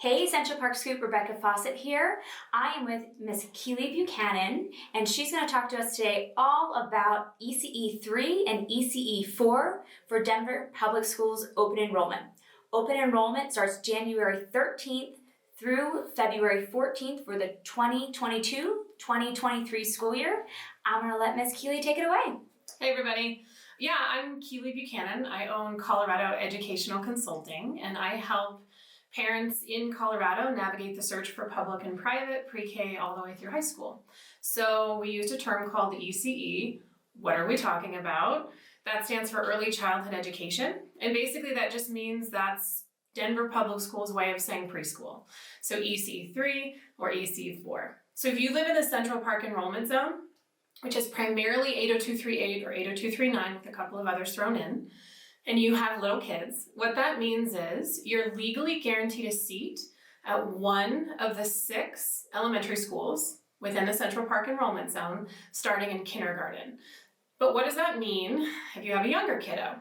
Hey, Central Park Scoop, Rebecca Fawcett here. I am with Miss Keely Buchanan, and she's going to talk to us today all about ECE3 and ECE4 for Denver Public Schools open enrollment. Open enrollment starts January 13th through February 14th for the 2022-2023 school year. I'm going to let Miss Keely take it away. Hey, everybody. Yeah, I'm Keely Buchanan. I own Colorado Educational Consulting, and I help parents in Colorado navigate the search for public and private pre-K all the way through high school. So we used a term called the ECE. What are we talking about? That stands for Early Childhood Education. And basically that just means that's Denver Public Schools' way of saying preschool. So ECE3 or ECE4. So if you live in the Central Park Enrollment Zone, which is primarily 80238 or 80239 with a couple of others thrown in, and you have little kids, what that means is you're legally guaranteed a seat at one of the 6 elementary schools within the Central Park Enrollment Zone starting in kindergarten. But what does that mean if you have a younger kiddo?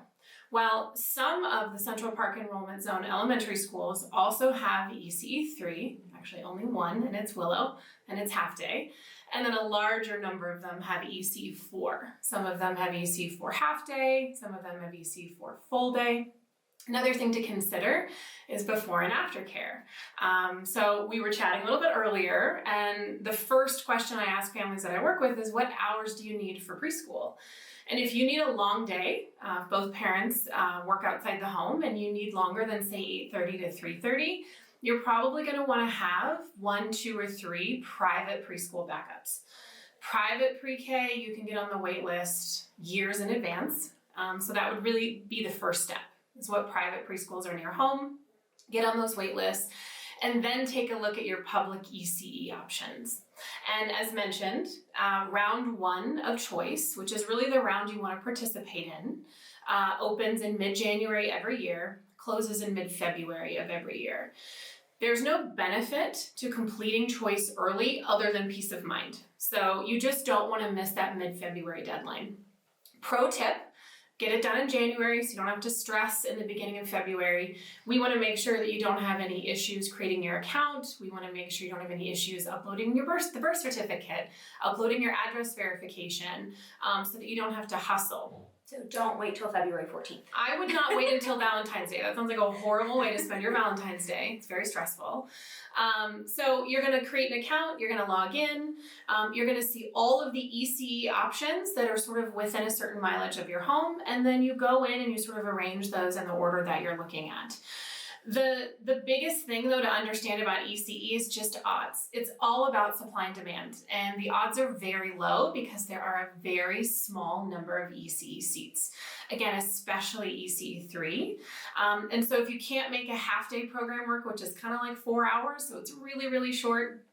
Well, some of the Central Park Enrollment Zone elementary schools also have ECE3, actually only one, and it's Willow, and it's half day. And then a larger number of them have ECE4. Some of them have ECE4 half day, some of them have ECE4 full day. Another thing to consider is before and after care. So we were chatting a little bit earlier, and the first question I ask families that I work with is, what hours do you need for preschool? And if you need a long day, both parents work outside the home and you need longer than say 8:30 to 3:30, you're probably going to want to have 1, 2, or 3 private preschool backups. Private pre-K, you can get on the wait list years in advance. So that would really be the first step, is what private preschools are near home. Get on those wait lists, and then take a look at your public ECE options. And as mentioned, round 1 of choice, which is really the round you want to participate in, opens in mid-January every year, closes in mid-February of every year. There's no benefit to completing choice early other than peace of mind. So you just don't want to miss that mid-February deadline. Pro tip, get it done in January so you don't have to stress in the beginning of February. We want to make sure that you don't have any issues creating your account. We want to make sure you don't have any issues uploading the birth certificate, uploading your address verification, so that you don't have to hustle. So don't wait till February 14th. I would not wait until Valentine's Day. That sounds like a horrible way to spend your Valentine's Day. It's very stressful. So you're going to create an account, you're going to log in, you're going to see all of the ECE options that are sort of within a certain mileage of your home, and then you go in and you sort of arrange those in the order that you're looking at. The biggest thing, though, to understand about ECE is just odds. It's all about supply and demand, and the odds are very low because there are a very small number of ECE seats. Again, especially ECE3. And so if you can't make a half-day program work, which is kind of like 4 hours, so it's really, really short,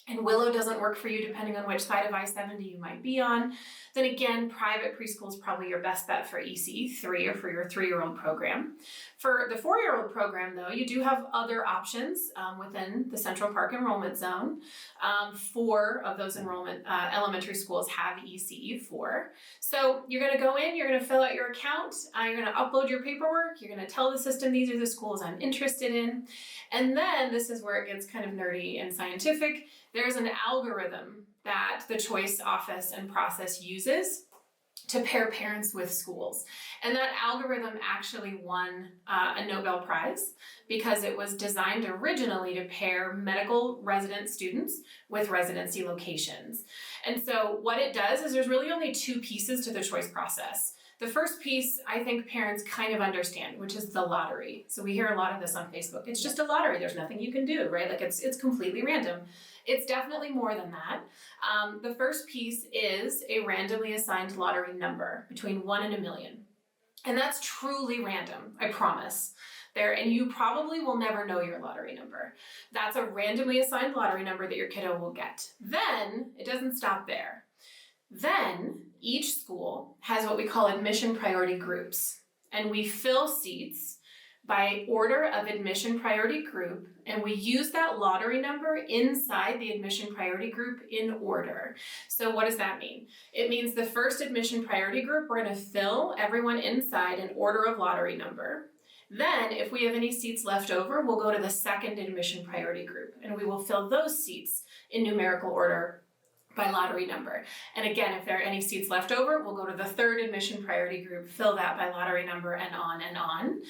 and Willow doesn't work for you depending on which side of I-70 you might be on, then again, private preschool is probably your best bet for ECE3 or for your 3-year-old program. For the 4-year-old program, though, you do have other options within the Central Park Enrollment Zone. 4 of those elementary schools have ECE4. So you're going to go in, you're going to fill out your account, you're going to upload your paperwork, you're going to tell the system these are the schools I'm interested in, and then this is where it gets kind of nerdy and scientific. There's an algorithm that the choice office and process uses to pair parents with schools. And that algorithm actually won a Nobel Prize because it was designed originally to pair medical resident students with residency locations. And so what it does is there's really only 2 pieces to the choice process. The first piece, I think parents kind of understand, which is the lottery. So we hear a lot of this on Facebook. It's just a lottery. There's nothing you can do, right? Like it's completely random. It's definitely more than that. The first piece is a randomly assigned lottery number between 1 and 1 million. And that's truly random, I promise. And you probably will never know your lottery number. That's a randomly assigned lottery number that your kiddo will get. Then, it doesn't stop there. Then, each school has what we call admission priority groups. And we fill seats by order of admission priority group, and we use that lottery number inside the admission priority group in order. So what does that mean? It means the first admission priority group, we're going to fill everyone inside in order of lottery number. Then, if we have any seats left over, we'll go to the second admission priority group, and we will fill those seats in numerical order by lottery number. And again, if there are any seats left over, we'll go to the third admission priority group, fill that by lottery number, and on and on.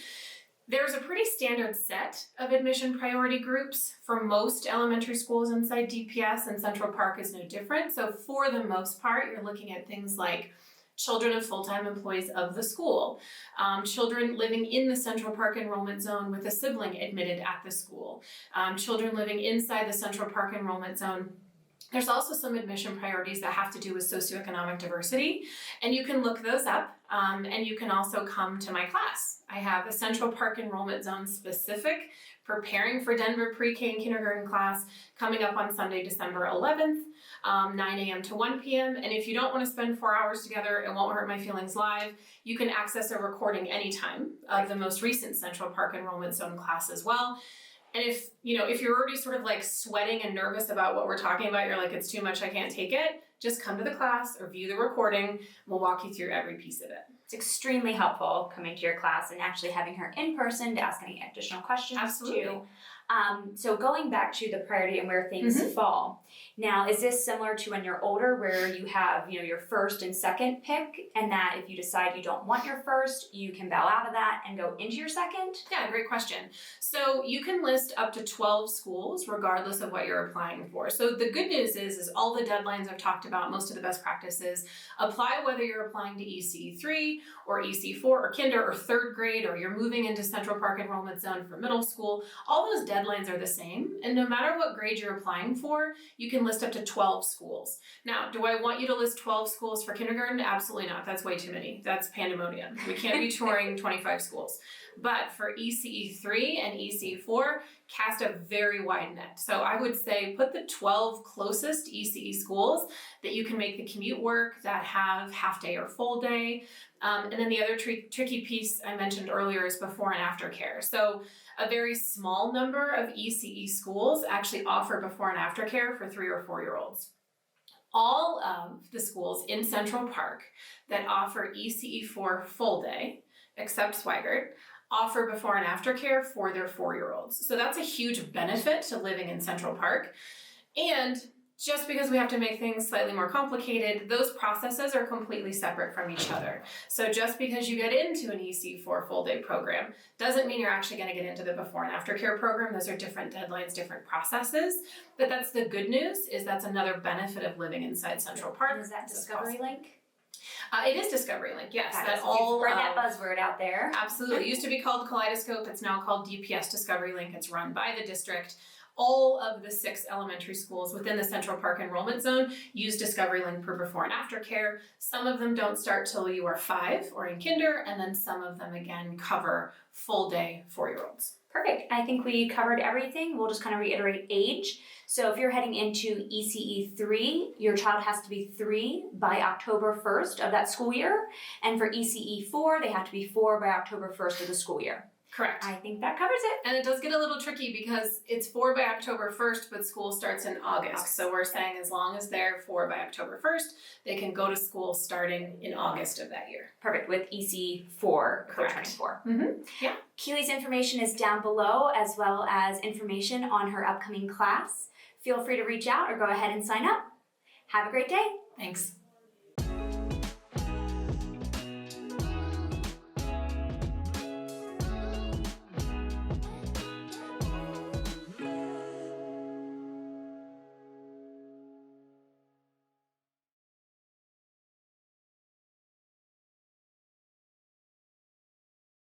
There's a pretty standard set of admission priority groups for most elementary schools inside DPS, and Central Park is no different. So for the most part, you're looking at things like children of full-time employees of the school, children living in the Central Park Enrollment Zone with a sibling admitted at the school, children living inside the Central Park Enrollment Zone. There's also some admission priorities that have to do with socioeconomic diversity, and you can look those up, and you can also come to my class. I have a Central Park Enrollment Zone specific Preparing for Denver Pre-K and Kindergarten class coming up on Sunday, December 11th, 9 a.m. to 1 p.m. And if you don't want to spend 4 hours together, it won't hurt my feelings live, you can access a recording anytime of the most recent Central Park Enrollment Zone class as well. And if you're already sort of like sweating and nervous about what we're talking about, you're like, it's too much, I can't take it, just come to the class or view the recording. We'll walk you through every piece of it. It's extremely helpful coming to your class and actually having her in person to ask any additional questions. Absolutely. Too. So going back to the priority and where things fall. Now, is this similar to when you're older where you have, your first and second pick, and that if you decide you don't want your first, you can bow out of that and go into your second? Yeah, great question. So you can list up to 12 schools regardless of what you're applying for. So the good news is all the deadlines I've talked about, most of the best practices apply whether you're applying to ECE3 or ECE4 or kinder or third grade, or you're moving into Central Park Enrollment Zone for middle school. All those deadlines are the same, and no matter what grade you're applying for, you can list up to 12 schools. Now, do I want you to list 12 schools for kindergarten? Absolutely not. That's way too many. That's pandemonium. We can't be touring 25 schools. But for ECE3 and ECE4, cast a very wide net. So I would say put the 12 closest ECE schools that you can make the commute work, that have half day or full day. And then the other tricky piece I mentioned earlier is before and after care. So a very small number of ECE schools actually offer before and after care for 3 or 4 year olds. All of the schools in Central Park that offer ECE4 full day, except Swigert, offer before and after care for their 4-year-olds. So that's a huge benefit to living in Central Park. And just because we have to make things slightly more complicated, those processes are completely separate from each other. So just because you get into an ECE4 full day program doesn't mean you're actually going to get into the before and after care program. Those are different deadlines, different processes. But that's the good news, is that's another benefit of living inside Central Park. And is that Discovery Link? It is Discovery Link, yes. That all spread that buzzword out there. Absolutely. It used to be called Kaleidoscope. It's now called DPS Discovery Link. It's run by the district. All of the 6 elementary schools within the Central Park Enrollment Zone use Discovery Link for before and after care. Some of them don't start till you are 5 or in kinder, and then some of them again cover full day 4-year-olds. Perfect. I think we covered everything. We'll just kind of reiterate age. So if you're heading into ECE3, your child has to be 3 by October 1st of that school year. And for ECE4, they have to be 4 by October 1st of the school year. Correct. I think that covers it. And it does get a little tricky because it's 4 by October 1st, but school starts in August. So we're saying as long as they're 4 by October 1st, they can go to school starting in August of that year. Perfect, with ECE4, Correct. 24. Yeah. Keely's information is down below, as well as information on her upcoming class. Feel free to reach out or go ahead and sign up. Have a great day. Thanks.